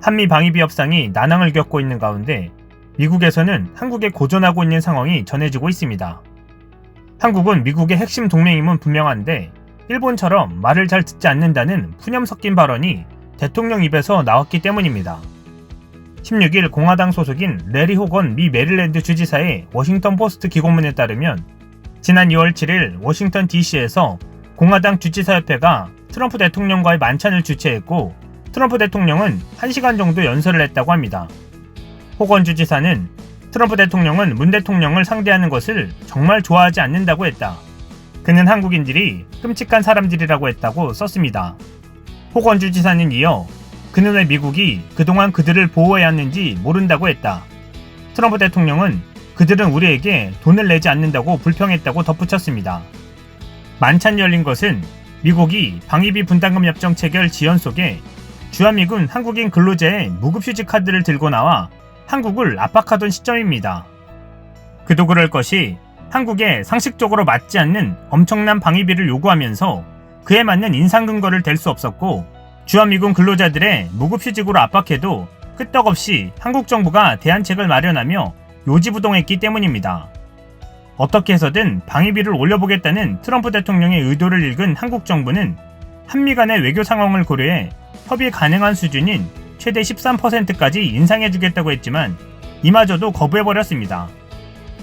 한미 방위비 협상이 난항을 겪고 있는 가운데 미국에서는 한국에 고전하고 있는 상황이 전해지고 있습니다. 한국은 미국의 핵심 동맹임은 분명한데 일본처럼 말을 잘 듣지 않는다는 푸념 섞인 발언이 대통령 입에서 나왔기 때문입니다. 16일 공화당 소속인 레리 호건 미 메릴랜드 주지사의 워싱턴 포스트 기고문에 따르면 지난 2월 7일 워싱턴 DC에서 공화당 주지사협회가 트럼프 대통령과의 만찬을 주최했고 트럼프 대통령은 1시간 정도 연설을 했다고 합니다. 호건 주지사는 트럼프 대통령은 문 대통령을 상대하는 것을 정말 좋아하지 않는다고 했다. 그는 한국인들이 끔찍한 사람들이라고 했다고 썼습니다. 호건 주지사는 이어 그는 왜 미국이 그동안 그들을 보호해야 하는지 모른다고 했다. 트럼프 대통령은 그들은 우리에게 돈을 내지 않는다고 불평했다고 덧붙였습니다. 만찬이 열린 것은 미국이 방위비 분담금 협정 체결 지연 속에 주한미군 한국인 근로자의 무급휴직 카드를 들고 나와 한국을 압박하던 시점입니다. 그도 그럴 것이 한국에 상식적으로 맞지 않는 엄청난 방위비를 요구하면서 그에 맞는 인상 근거를 댈 수 없었고 주한미군 근로자들의 무급휴직으로 압박해도 끄떡없이 한국 정부가 대안책을 마련하며 요지부동했기 때문입니다. 어떻게 해서든 방위비를 올려보겠다는 트럼프 대통령의 의도를 읽은 한국 정부는 한미 간의 외교 상황을 고려해 협의 가능한 수준인 최대 13%까지 인상해주겠다고 했지만 이마저도 거부해버렸습니다.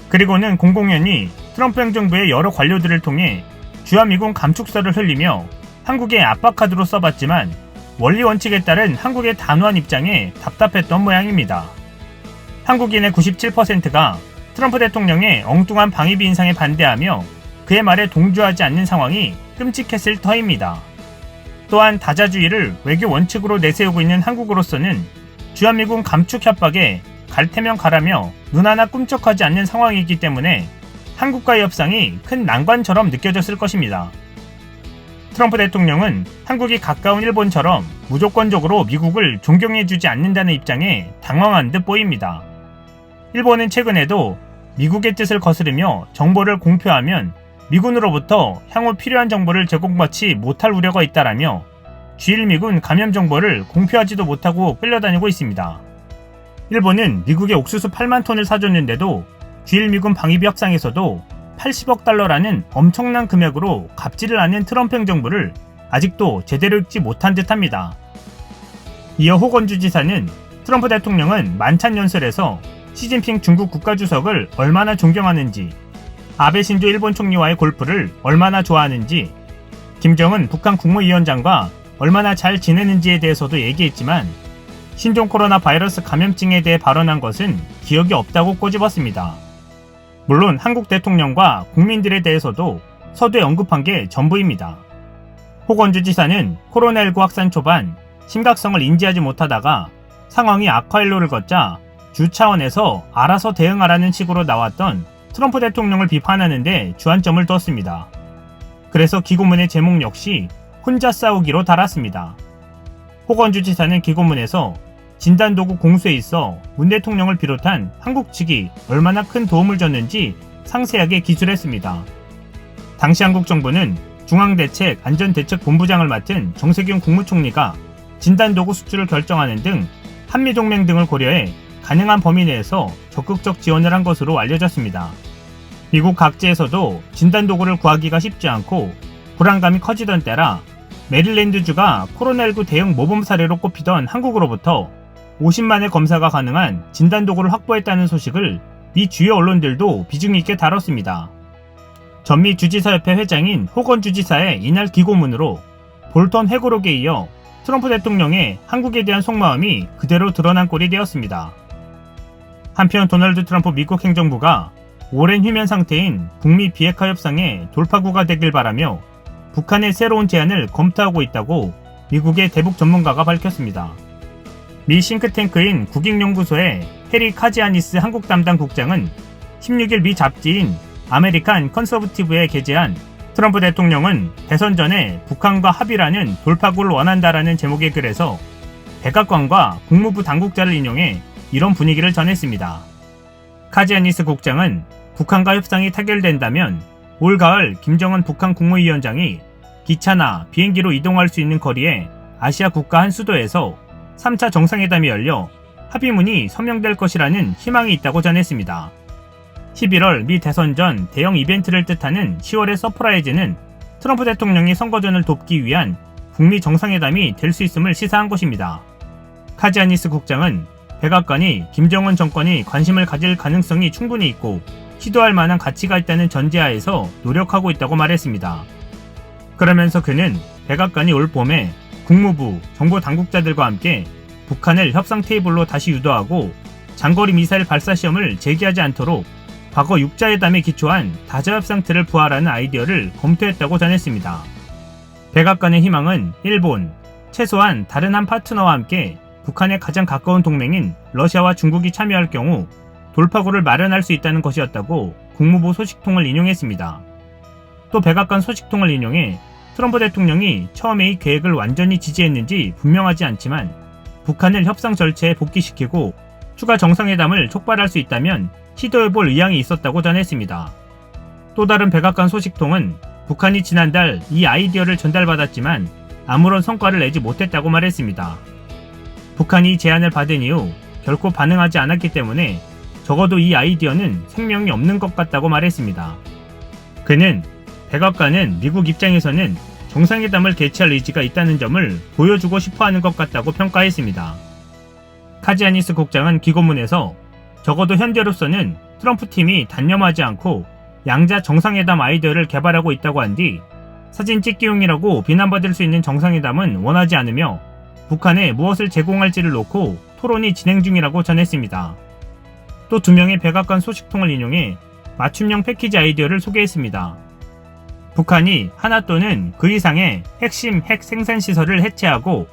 그리고는 공공연히 트럼프 행정부의 여러 관료들을 통해 주한미군 감축서를 흘리며 한국의 압박카드로 써봤지만 원리 원칙에 따른 한국의 단호한 입장에 답답했던 모양입니다. 한국인의 97%가 트럼프 대통령의 엉뚱한 방위비 인상에 반대하며 그의 말에 동조하지 않는 상황이 끔찍했을 터입니다. 또한 다자주의를 외교 원칙으로 내세우고 있는 한국으로서는 주한미군 감축 협박에 갈 테면 가라며 눈 하나 꿈쩍하지 않는 상황이기 때문에 한국과의 협상이 큰 난관처럼 느껴졌을 것입니다. 트럼프 대통령은 한국이 가까운 일본처럼 무조건적으로 미국을 존경해주지 않는다는 입장에 당황한 듯 보입니다. 일본은 최근에도 미국의 뜻을 거스르며 정보를 공표하면 미군으로부터 향후 필요한 정보를 제공받지 못할 우려가 있다라며 G1미군 감염 정보를 공표하지도 못하고 끌려다니고 있습니다. 일본은 미국의 옥수수 8만 톤을 사줬는데도 G1미군 방위비 협상에서도 80억 달러라는 엄청난 금액으로 갚지를 않은 트럼프 행정부를 아직도 제대로 읽지 못한 듯합니다. 이어 호건 주지사는 트럼프 대통령은 만찬 연설에서 시진핑 중국 국가주석을 얼마나 존경하는지, 아베 신조 일본 총리와의 골프를 얼마나 좋아하는지, 김정은 북한 국무위원장과 얼마나 잘 지내는지에 대해서도 얘기했지만 신종 코로나 바이러스 감염증에 대해 발언한 것은 기억이 없다고 꼬집었습니다. 물론 한국 대통령과 국민들에 대해서도 서두에 언급한 게 전부입니다. 호건 주지사는 코로나19 확산 초반 심각성을 인지하지 못하다가 상황이 악화일로를 걷자 주 차원에서 알아서 대응하라는 식으로 나왔던 트럼프 대통령을 비판하는데 주안점을 뒀습니다. 그래서 기고문의 제목 역시 혼자 싸우기로 달았습니다. 호건 주지사는 기고문에서 진단도구 공수에 있어 문 대통령을 비롯한 한국 측이 얼마나 큰 도움을 줬는지 상세하게 기술했습니다. 당시 한국 정부는 중앙대책안전대책본부장을 맡은 정세균 국무총리가 진단도구 수출을 결정하는 등 한미동맹 등을 고려해 가능한 범위 내에서 적극적 지원을 한 것으로 알려졌습니다. 미국 각지에서도 진단도구를 구하기가 쉽지 않고 불안감이 커지던 때라 메릴랜드주가 코로나19 대응 모범 사례로 꼽히던 한국으로부터 50만의 검사가 가능한 진단도구를 확보했다는 소식을 미 주요 언론들도 비중 있게 다뤘습니다. 전미 주지사협회 회장인 호건 주지사의 이날 기고문으로 볼턴 회고록에 이어 트럼프 대통령의 한국에 대한 속마음이 그대로 드러난 꼴이 되었습니다. 한편 도널드 트럼프 미국 행정부가 오랜 휴면 상태인 북미 비핵화 협상의 돌파구가 되길 바라며 북한의 새로운 제안을 검토하고 있다고 미국의 대북 전문가가 밝혔습니다. 미 싱크탱크인 국익연구소의 해리 카지아니스 한국 담당 국장은 16일 미 잡지인 아메리칸 컨서브티브에 게재한 트럼프 대통령은 대선 전에 북한과 합의라는 돌파구를 원한다라는 제목의 글에서 백악관과 국무부 당국자를 인용해 이런 분위기를 전했습니다. 카지아니스 국장은 북한과 협상이 타결된다면 올 가을 김정은 북한 국무위원장이 기차나 비행기로 이동할 수 있는 거리에 아시아 국가 한 수도에서 3차 정상회담이 열려 합의문이 서명될 것이라는 희망이 있다고 전했습니다. 11월 미 대선 전 대형 이벤트를 뜻하는 10월의 서프라이즈는 트럼프 대통령이 선거전을 돕기 위한 북미 정상회담이 될 수 있음을 시사한 것입니다. 카지아니스 국장은 백악관이 김정은 정권이 관심을 가질 가능성이 충분히 있고 시도할 만한 가치가 있다는 전제하에서 노력하고 있다고 말했습니다. 그러면서 그는 백악관이 올 봄에 국무부, 정보 당국자들과 함께 북한을 협상 테이블로 다시 유도하고 장거리 미사일 발사 시험을 재개하지 않도록 과거 6자회담에 기초한 다자협상 틀을 부활하는 아이디어를 검토했다고 전했습니다. 백악관의 희망은 일본, 최소한 다른 한 파트너와 함께 북한의 가장 가까운 동맹인 러시아와 중국이 참여할 경우 돌파구를 마련할 수 있다는 것이었다고 국무부 소식통을 인용했습니다. 또 백악관 소식통을 인용해 트럼프 대통령이 처음에 이 계획을 완전히 지지했는지 분명하지 않지만 북한을 협상 절차에 복귀시키고 추가 정상회담을 촉발할 수 있다면 시도해볼 의향이 있었다고 전했습니다. 또 다른 백악관 소식통은 북한이 지난달 이 아이디어를 전달받았지만 아무런 성과를 내지 못했다고 말했습니다. 북한이 제안을 받은 이후 결코 반응하지 않았기 때문에 적어도 이 아이디어는 생명이 없는 것 같다고 말했습니다. 그는 백악관은 미국 입장에서는 정상회담을 개최할 의지가 있다는 점을 보여주고 싶어하는 것 같다고 평가했습니다. 카지아니스 국장은 기고문에서 적어도 현재로서는 트럼프 팀이 단념하지 않고 양자 정상회담 아이디어를 개발하고 있다고 한 뒤 사진 찍기용이라고 비난받을 수 있는 정상회담은 원하지 않으며 북한에 무엇을 제공할지를 놓고 토론이 진행 중이라고 전했습니다. 또 2명의 백악관 소식통을 인용해 맞춤형 패키지 아이디어를 소개했습니다. 북한이 하나 또는 그 이상의 핵심 핵 생산시설을 해체하고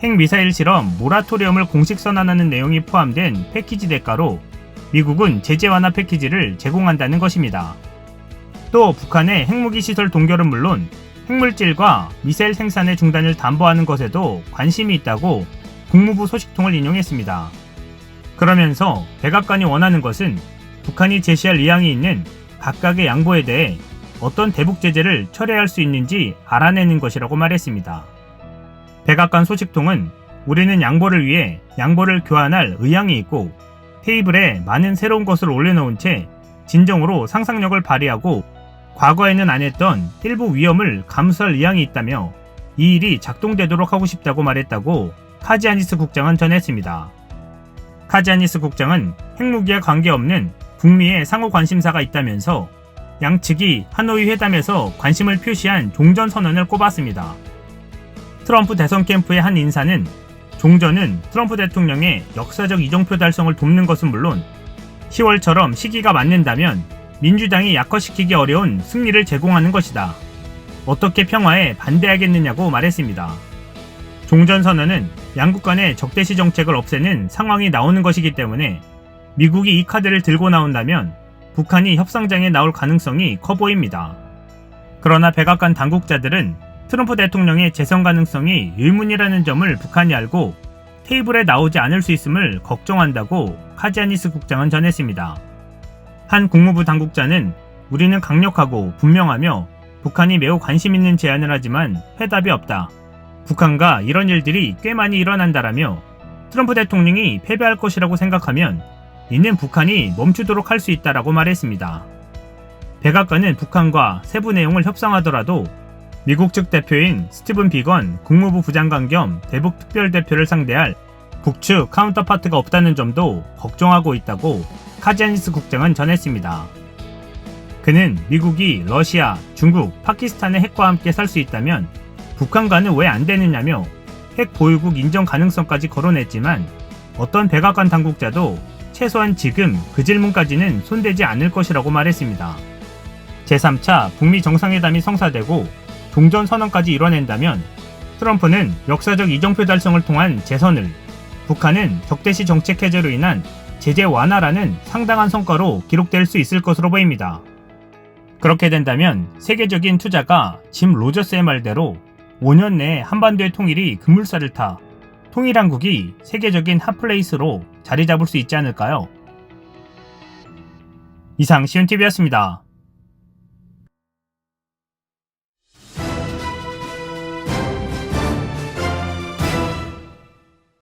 핵미사일 실험 모라토리엄을 공식 선언하는 내용이 포함된 패키지 대가로 미국은 제재 완화 패키지를 제공한다는 것입니다. 또 북한의 핵무기 시설 동결은 물론 핵물질과 미사일 생산의 중단을 담보하는 것에도 관심이 있다고 국무부 소식통을 인용했습니다. 그러면서 백악관이 원하는 것은 북한이 제시할 의향이 있는 각각의 양보에 대해 어떤 대북 제재를 철회할 수 있는지 알아내는 것이라고 말했습니다. 백악관 소식통은 우리는 양보를 위해 양보를 교환할 의향이 있고 테이블에 많은 새로운 것을 올려놓은 채 진정으로 상상력을 발휘하고 과거에는 안 했던 일부 위험을 감수할 의향이 있다며 이 일이 작동되도록 하고 싶다고 말했다고 카지아니스 국장은 전했습니다. 카지아니스 국장은 핵무기와 관계없는 북미의 상호 관심사가 있다면서 양측이 하노이 회담에서 관심을 표시한 종전선언을 꼽았습니다. 트럼프 대선 캠프의 한 인사는 종전은 트럼프 대통령의 역사적 이정표 달성을 돕는 것은 물론 10월처럼 시기가 맞는다면 민주당이 약화시키기 어려운 승리를 제공하는 것이다. 어떻게 평화에 반대하겠느냐고 말했습니다. 종전선언은 양국 간의 적대시 정책을 없애는 상황이 나오는 것이기 때문에 미국이 이 카드를 들고 나온다면 북한이 협상장에 나올 가능성이 커 보입니다. 그러나 백악관 당국자들은 트럼프 대통령의 재선 가능성이 의문이라는 점을 북한이 알고 테이블에 나오지 않을 수 있음을 걱정한다고 카지아니스 국장은 전했습니다. 한 국무부 당국자는 우리는 강력하고 분명하며 북한이 매우 관심 있는 제안을 하지만 해답이 없다. 북한과 이런 일들이 꽤 많이 일어난다라며 트럼프 대통령이 패배할 것이라고 생각하면 이는 북한이 멈추도록 할 수 있다라고 말했습니다. 백악관은 북한과 세부 내용을 협상하더라도 미국 측 대표인 스티븐 비건 국무부 부장관 겸 대북 특별대표를 상대할 북측 카운터파트가 없다는 점도 걱정하고 있다고 카지아니스 국장은 전했습니다. 그는 미국이 러시아, 중국, 파키스탄의 핵과 함께 살 수 있다면 북한과는 왜 안 되느냐며 핵 보유국 인정 가능성까지 거론했지만 어떤 백악관 당국자도 최소한 지금 그 질문까지는 손대지 않을 것이라고 말했습니다. 제3차 북미 정상회담이 성사되고 종전선언까지 이뤄낸다면 트럼프는 역사적 이정표 달성을 통한 재선을, 북한은 적대시 정책 해제로 인한 제재 완화라는 상당한 성과로 기록될 수 있을 것으로 보입니다. 그렇게 된다면 세계적인 투자가 짐 로저스의 말대로 5년 내에 한반도의 통일이 급물살을 타 통일한국이 세계적인 핫플레이스로 자리 잡을 수 있지 않을까요? 이상 시온TV였습니다.